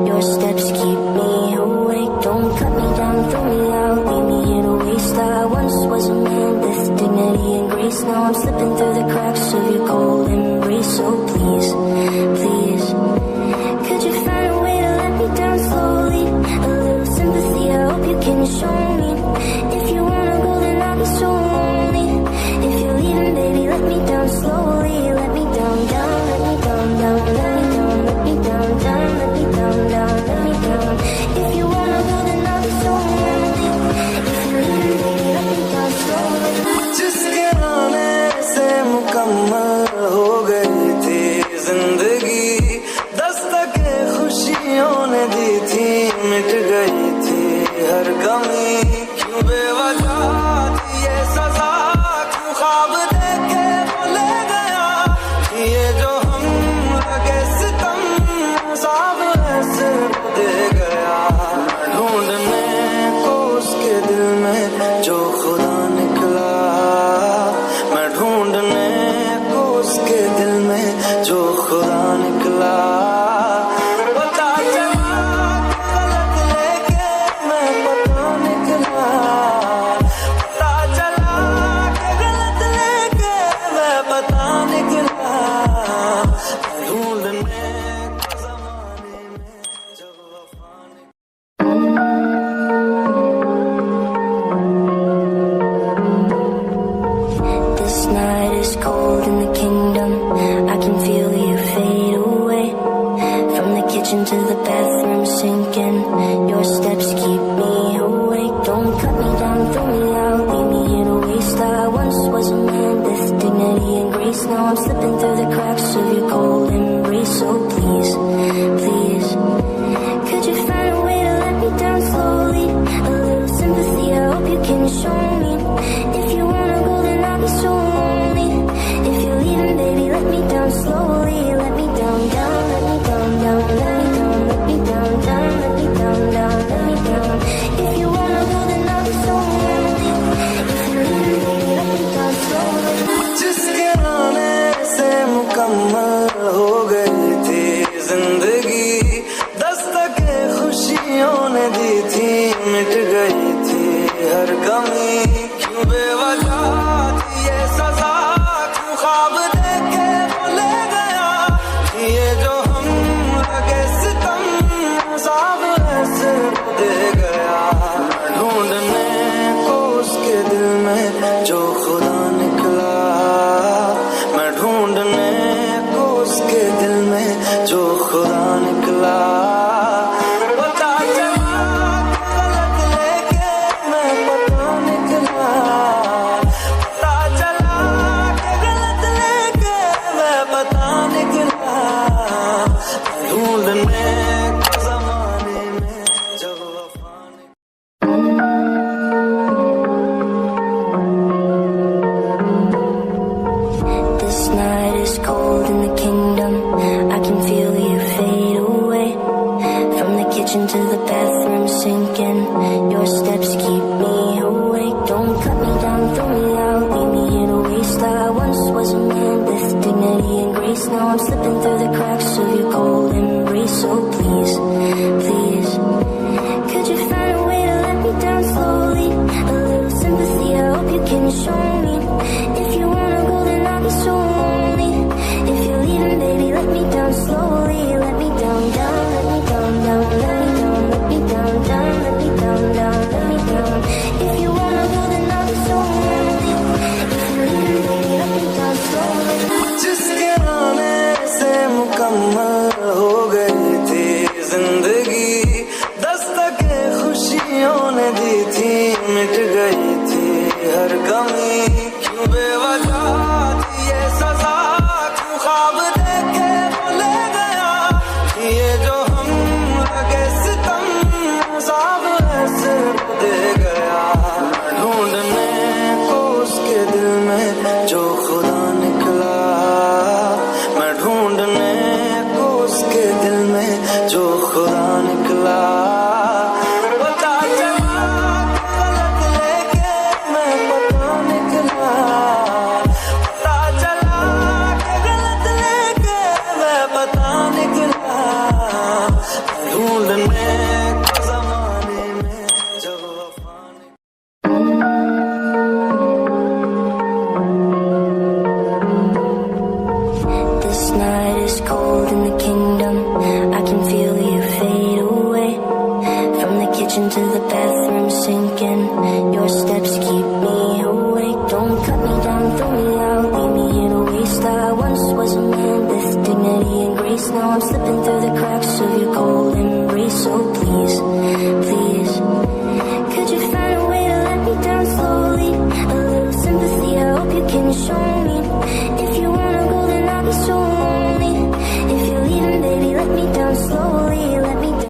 Your steps keep me awake. Don't cut me down, throw me out, leave me here to waste. I once was a man with dignity and grace. Now I'm slipping through the cracks of your cold embrace. So please, please, could you find a way to let me down slowly? A little sympathy, I hope you can show me. If you wanna go, then I'll be so lonely. If you're leaving, baby, let me down slowly. Let me down, down, let me down, down, let me down, let me down, down, let me down, down, let me down. If you wanna go, then I'll be so lonely. If you're leaving, baby, let me down slowly. जिसके आने से मुकम्मल हो गई थी जिंदगी, दस्तके खुशियों ने दी थी, मिट गई थी हर कमी। क्यों बेवजह थी ये सजा, क्यों ख्वाब देखे वो ले गया, ये जो हम लगे सितम साब ऐसे दे गया। ढूंढने को उसके दिल में जो खुदा निकला, मैं ढूंढने को उसके दिल में जो खुदा निकला। पता चला गलत लेके मैं पता निकला, पता चला गलत लेके मैं पता निकला। ढूंढने को ज़माने में जब वफा This night is cold in the kingdom. I can feel you fade away. From the kitchen to the bathroom sinking. Your steps keep me awake. Don't cut me down, throw me out, leave me here to waste. I once was a man with dignity and grace. Now I'm slipping through the cracks of your cold embrace. So please, please, could you find a way to let me down slowly? A little sympathy, I hope you can show me. If you wanna go, then I'll be so lonely. If you're leaving, baby, let me down slowly. Let me down, down, let me down, down, let me down, let me down, down, let me down, down, let me down. If you wanna go, then I'll be so lonely. If you're leaving, baby, let me down slowly. जिसके आने से मुकम्मल हो गई थी जिंदगी, दस्तके खुशियों ने दी थी, मिट गई थी हर कमी। क्यों बेवजह थी ये सजा, क्यों ख्वाब देखे वो ले गया, ये जो हम लगे सितम साब ऐसे दे गया। ढूंढने को उसके दिल में जो खुदा निकला, मैं ढूंढने को उसके दिल में जो खुदा निकला। पता चला गलत लेके मैं पता निकला, पता चला गलत लेके मैं पता निकला। ढूंढने को ज़माने में जब वफा This night is cold in the kingdom. I can feel you fade away. From the kitchen to the bathroom sinking. Your steps keep me awake. Don't cut me down, throw me out, leave me here to waste. I once was a man with dignity and grace. Now I'm slipping through the cracks of your cold embrace. So please, please, could you find a way to let me down slowly? A little sympathy, I hope you can show me. If you wanna go, then I'll be so lonely. If you're leaving, baby, let me down slowly. Let me down, down, let me down, down, let me down, let me down, down, let me down, down, let me down. If you wanna go, then I'll be so lonely. If you're leaving, baby, let me down slowly. जिसके आने से मुकम्मल हो गई थी जिंदगी, दस्तके खुशियों ने दी थी, मिट गई थी हर कमी। क्यों बेवजह थी ये सजा, क्यों ख्वाब देखे वो ले गया, ये जो हम लगे सितम साब ऐसे दे गया। ढूंढने को उसके दिल में जो खुदा निकला, मैं ढूंढने को उसके दिल में जो खुदा निकला। पता चला गलत लेके मैं पता निकला, पता चला गलत लेके मैं पता निकला। ढूंढने